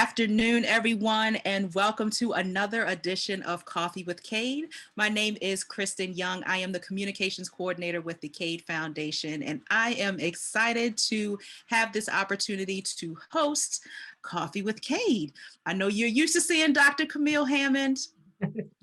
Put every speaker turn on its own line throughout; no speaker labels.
afternoon, everyone, and welcome to another edition of Coffee with Cade. My name is Kristen Young. I am the communications coordinator with the Cade Foundation, and I am excited to have this opportunity to host Coffee with Cade. I know you're used to seeing Dr. Camille Hammond.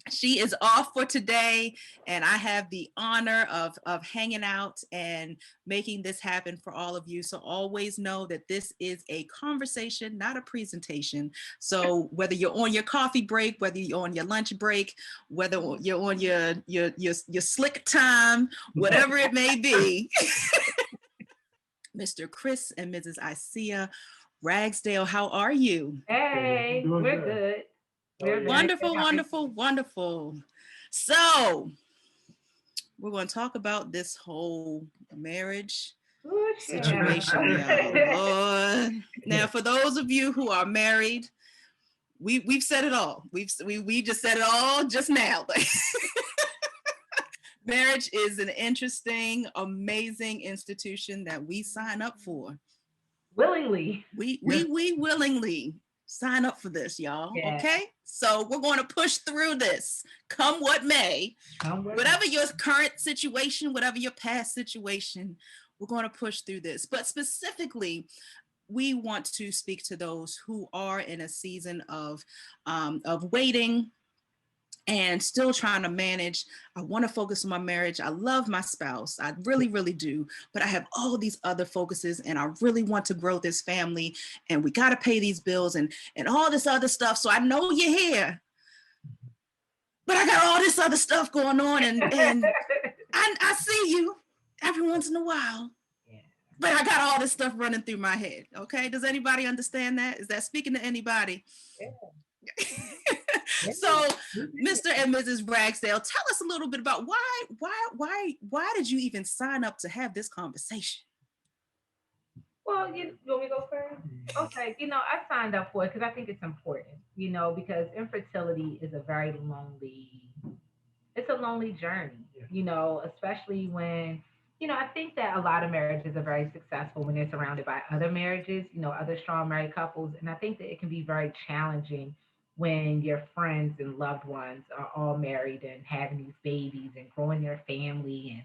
She is off for today, and I have the honor of hanging out and making this happen for all of you. So always know that this is a conversation, not a presentation. So whether you're on your coffee break, whether you're on your lunch break, whether you're on your slick time, whatever it may be, Mr. Chris and Mrs. Isaiah Ragsdale, how are you?
Hey, we're good.
Wonderful, wonderful, wonderful. So we're going to talk about this whole marriage situation. Lord. Now, for those of you who are married, we've said it all. We just said it all just now. Marriage is an interesting, amazing institution that we sign up for.
Willingly.
We willingly sign up for this, y'all. Yeah. Okay, so we're going to push through this, come what may. Whatever your current situation, whatever your past situation, we're going to push through this. But specifically, we want to speak to those who are in a season of waiting and still trying to manage. I want to focus on my marriage. I love my spouse. I really, really do. But I have all these other focuses, and I really want to grow this family, and we got to pay these bills and all this other stuff. So I know you're here, but I got all this other stuff going on, and I see you every once in a while. But I got all this stuff running through my head. Okay. Does anybody understand that? Is that speaking to anybody? Yeah. So, Mr. and Mrs. Ragsdale, tell us a little bit about why did you even sign up to have this conversation?
Well, you want me to go first? Okay, I signed up for it because I think it's important, because infertility is it's a lonely journey, especially when, I think that a lot of marriages are very successful when they're surrounded by other marriages, other strong married couples. And I think that it can be very challenging when your friends and loved ones are all married and having these babies and growing their family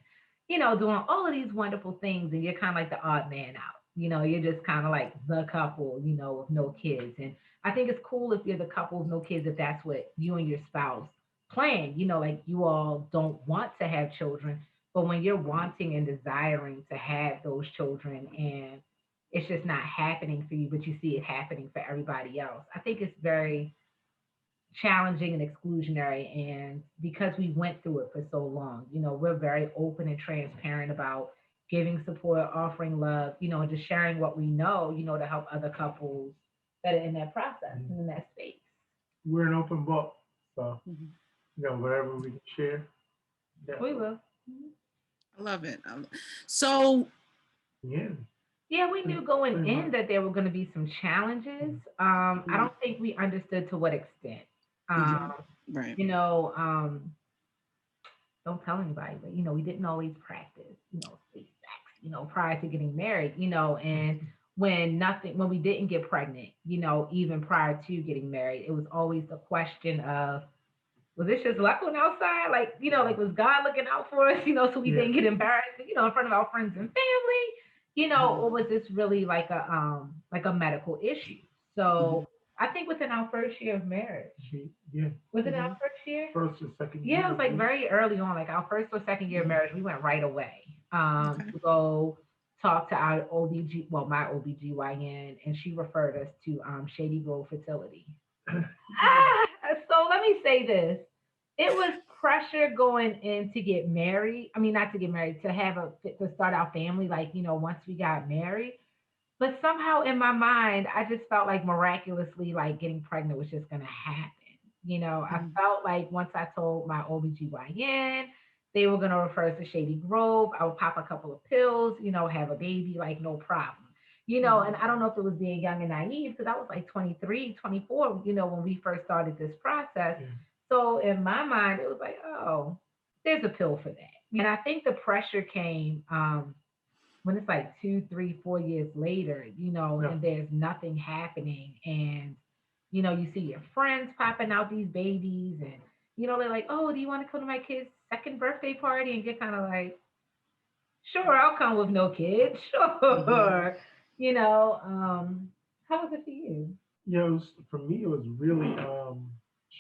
and, doing all of these wonderful things. And you're kind of like the odd man out. You're just kind of like the couple, with no kids. And I think it's cool if you're the couple with no kids, if that's what you and your spouse plan, like you all don't want to have children. But when you're wanting and desiring to have those children and it's just not happening for you, but you see it happening for everybody else, I think it's very challenging and exclusionary. And because we went through it for so long, we're very open and transparent about giving support, offering love, and just sharing what we know, to help other couples that are in that process and in that space.
We're an open book, so whatever we can share.
We will.
I love it. So
yeah, we knew going in that there were going to be some challenges. I don't think we understood to what extent.
Right.
Don't tell anybody, but we didn't always practice, safe sex, prior to getting married, and when we didn't get pregnant, even prior to getting married, it was always the question of, was this just luck on outside? Like, was God looking out for us, so we didn't get embarrassed, in front of our friends and family, or was this really like a medical issue? So I think within our first year of marriage, was it our first year?
First or second year.
Yeah, it was like very early on, like our first or second year of marriage, we went right away to go talk to our my OBGYN, and she referred us to Shady Grove Fertility. So let me say this. It was pressure going in to get married. I mean, not to get married, to start our family, once we got married. But somehow in my mind, I just felt like miraculously, like getting pregnant was just going to happen. I felt like once I told my OBGYN, they were going to refer us to Shady Grove. I would pop a couple of pills, have a baby, like no problem. And I don't know if it was being young and naive because I was like 23, 24, when we first started this process. Yeah. So in my mind, it was like, oh, there's a pill for that. And I think the pressure came when it's like 2, 3, 4 years later, and there's nothing happening. And You know, you see your friends popping out these babies, and you know, they're like, "Oh, do you want to come to my kid's second birthday party?" And you're kind of like, "Sure, I'll come with no kids."
Mm-hmm.
Sure. You know, how was it for you?
Yeah, for me, it was really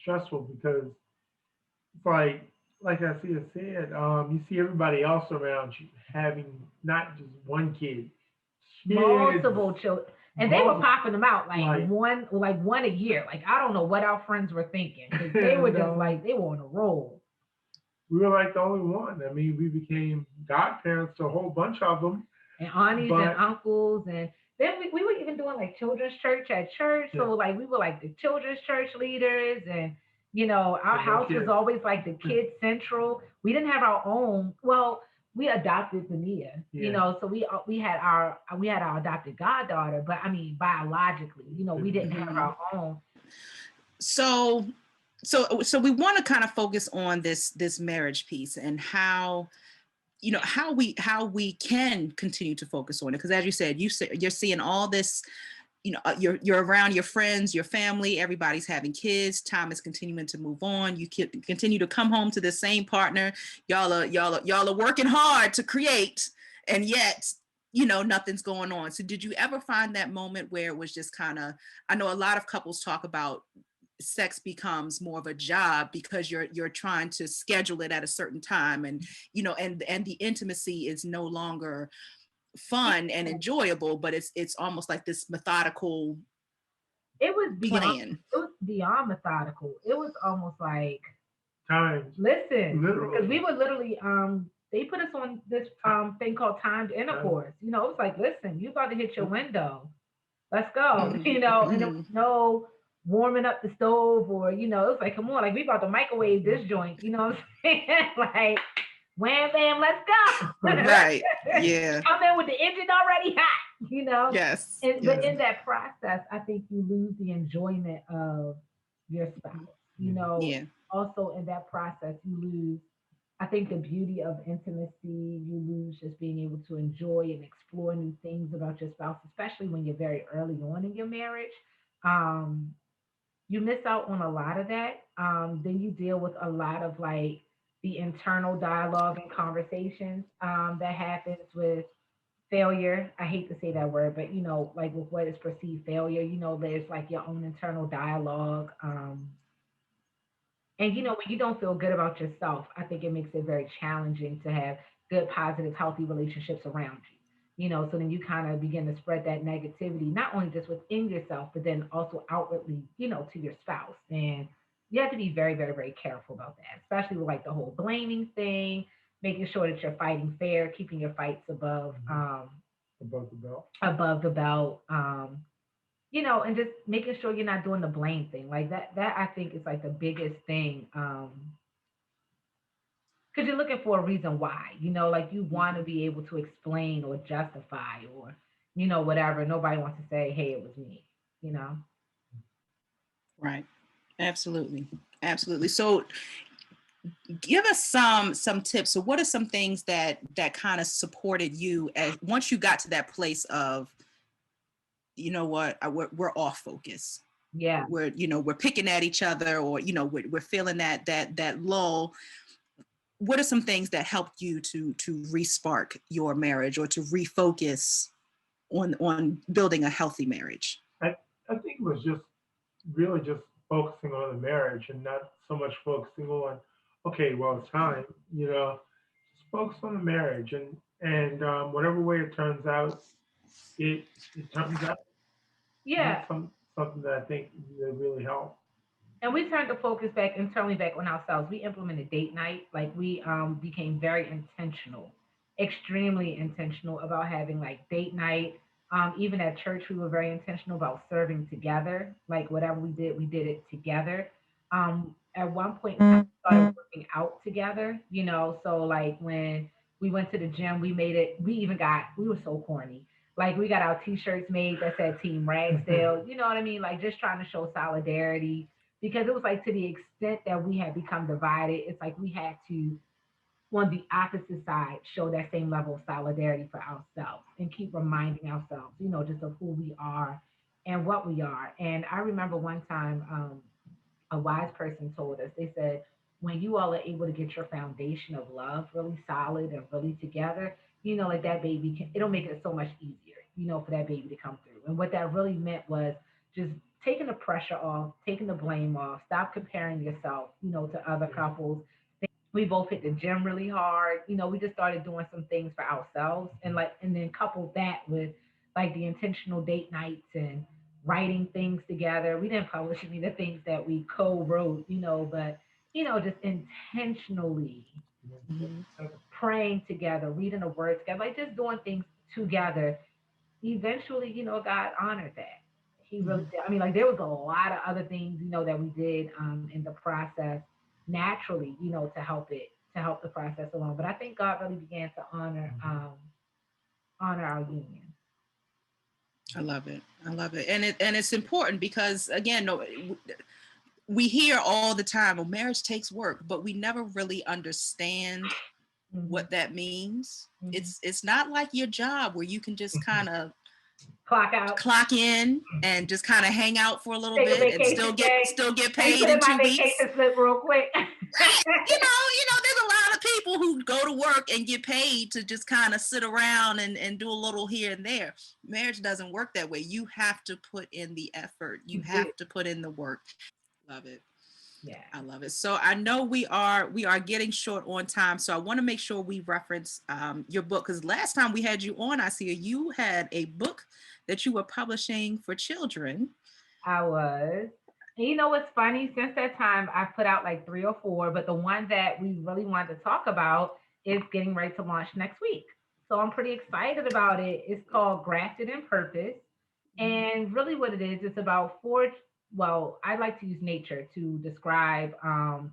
stressful because it's like I see it said, you see everybody else around you having not just one kid, kids,
Multiple children, and they were
multiple,
popping them out
like,
like one a year. Like I don't know what our friends were thinking because they were
and
just like they were on a roll.
we were like the only one. I mean, we became godparents to a whole bunch of them,
And aunties and
but
uncles, and then we were even doing like children's church at church.
yeah,
So like we were like the children's church leaders, and you know our
but no
house was
kids.
always like the kid central. We didn't have our own. Well, we adopted Tania, you
Yeah,
know, so we had our adopted goddaughter, but I mean biologically, you know, we didn't have
Mm-hmm.
our own.
So, so we want to kind of focus on this marriage piece and how, you know, how we can continue to focus on it, because as you said, you're seeing all this, you know, you're around your friends, your family, everybody's having kids, time is continuing to move on, you continue to come home to the same partner, y'all are working hard to create, and yet, you know, nothing's going on. So did you ever find that moment where it was just kind of, I know a lot of couples talk about sex becomes more of a job because you're trying to schedule it at a certain time, and you know, and the intimacy is no longer fun and enjoyable, but it's almost like this methodical
It was beyond
plan.
it was beyond methodical. It was almost like
times,
listen, because we
literally,
were literally they put us on this thing called timed
time,
intercourse. You know, it was like, listen, you about to hit your window. Let's go.
Mm-hmm.
You know, and there was
Mm-hmm.
no warming up the stove or, you know, it was like, come on, like we about to microwave this joint, you know what I'm saying? Like, wham bam, let's go.
Right. Yeah.
Come in with the engine already hot, you know?
Yes.
And but
Yes.
in that process, I think you lose the enjoyment of your spouse. You know,
Yeah.
also in that process, you lose, I think, the beauty of intimacy. You lose just being able to enjoy and explore new things about your spouse, especially when you're very early on in your marriage. Um, you miss out on a lot of that. Then you deal with a lot of like the internal dialogue and conversations that happens with failure. I hate to say that word, but you know, like with what is perceived failure, you know, there's like your own internal dialogue. And you know, when you don't feel good about yourself, I think it makes it very challenging to have good, positive, healthy relationships around you. You know, so then you kind of begin to spread that negativity, not only just within yourself, but then also outwardly, you know, to your spouse. And you have to be very, very, very careful about that, especially with like the whole blaming thing, making sure that you're fighting fair, keeping your fights
above the belt.
above the belt. You know, and just making sure you're not doing the blame thing. Like that I think is like the biggest thing. Because you're looking for a reason why, you know, like you want to be able to explain or justify or, you know, whatever. Nobody wants to say, hey, it was me, you know?
Right. Absolutely. Absolutely. So give us some tips. So what are some things that kind of supported you as once you got to that place of, you know what, we're off focus.
Yeah.
We're, you know, we're picking at each other, or, you know, we're feeling that lull. What are some things that helped you to respark your marriage or to refocus on building a healthy marriage?
I think it was just really just focusing on the marriage and not so much focusing on, okay, well, it's time, you know, just focus on the marriage and whatever way it turns out, it turns out. And
Yeah.
that's something that I think that really helped.
And we turned the focus back internally back on ourselves. We implemented date night. Like we became very intentional, extremely intentional about having like date night. Even at church, we were very intentional about serving together. Like whatever we did it together. At one point, we started working out together. You know, so like when we went to the gym, we made it. We even got. We were so corny. Like we got our T-shirts made that said Team Ragsdale. You know what I mean? Like just trying to show solidarity because it was like to the extent that we had become divided, it's like we had to, on the opposite side, show that same level of solidarity for ourselves and keep reminding ourselves, you know, just of who we are and what we are. And I remember one time, a wise person told us, they said, when you all are able to get your foundation of love really solid and really together, like that baby it'll make it so much easier, for that baby to come through. And what that really meant was just taking the pressure off, taking the blame off, stop comparing yourself, to other couples. We both hit the gym really hard. We just started doing some things for ourselves, and then couple that with like the intentional date nights and writing things together. We didn't publish any of the things that we co-wrote, but just intentionally
Mhm.
praying together, reading the word together, like just doing things together. Eventually, God honored that. He really
Mhm.
did. I mean, like there was a lot of other things, that we did in the process naturally, to help the process along. But I think God really began to honor our union.
I love it. I love it. And it's important because again, no, we hear all the time, well, marriage takes work, but we never really understand
Mm-hmm.
what that means.
Mm-hmm.
It's not like your job where you can just kind of
Clock out,
clock in and just kind of hang out for a little
take a
bit and
vacation day.
still get
Let me
paid
put in
in
my
2 weeks.
vacation slip real quick.
Right. There's a lot of people who go to work and get paid to just kind of sit around and do a little here and there. Marriage doesn't work that way. You have to put in the effort. You have to put in the work. Love it.
Yeah.
I love it. So I know we are getting short on time. So I want to make sure we reference your book, because last time we had you on, I see you had a book that you were publishing for children.
I was. And you know what's funny? Since that time, I've put out like 3 or 4, but the one that we really wanted to talk about is getting ready to launch next week. So I'm pretty excited about it. It's called Grafted in Purpose. And really, what it is, it's about well, I like to use nature to describe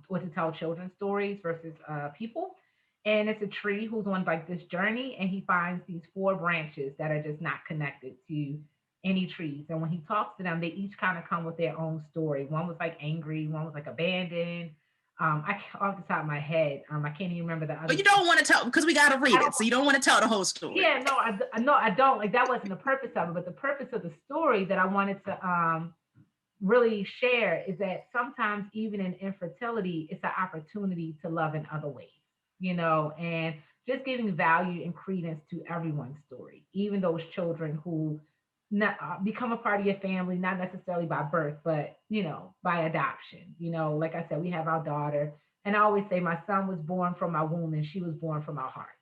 or to tell children's stories versus people. And it's a tree who's on like this journey, and he finds these 4 branches that are just not connected to any trees. And when he talks to them, they each kind of come with their own story. One was like angry, one was like abandoned. Off the top of my head, I can't even remember the other.
But you don't want to tell, because we got to read it, so you don't want to tell the whole story.
Yeah, no, I don't. Like that wasn't the purpose of it, but the purpose of the story that I wanted to really share is that sometimes even in infertility, it's an opportunity to love in other ways, and just giving value and credence to everyone's story, even those children who not become a part of your family, not necessarily by birth, but by adoption. Like I said, we have our daughter, and I always say my son was born from my womb and she was born from my heart.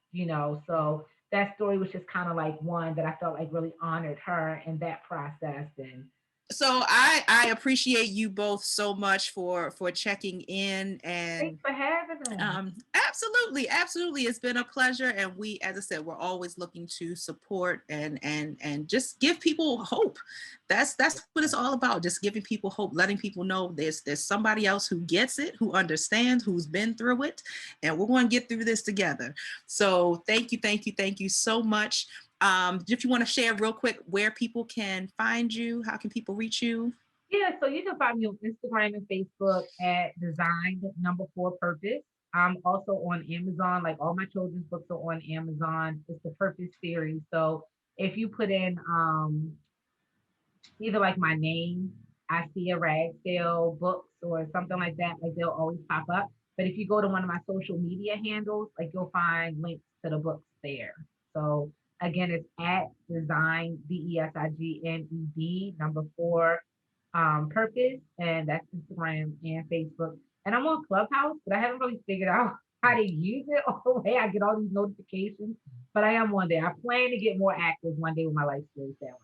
So that story was just kind of like one that I felt like really honored her in that process. And
so I appreciate you both so much for checking in, and
thanks for having us.
Absolutely, it's been a pleasure. And we, as I said, we're always looking to support and just give people hope. That's what it's all about, just giving people hope, letting people know there's somebody else who gets it, who understands, who's been through it, and we're going to get through this together. So thank you so much. If you want to share real quick where people can find you, how can people reach you?
Yeah, so you can find me on Instagram and Facebook at designed_purpose. I'm also on Amazon. Like all my children's books are on Amazon. It's the Purpose series. So if you put in either like my name, I see a Ragsdale books or something like that, like they'll always pop up. But if you go to one of my social media handles, like you'll find links to the books there. So again, it's at design DESIGNED purpose, and that's Instagram and Facebook. And I'm on Clubhouse, but I haven't really figured out how to use it all the way. I get all these notifications, but I am one day. I plan to get more active one day when my life slows down.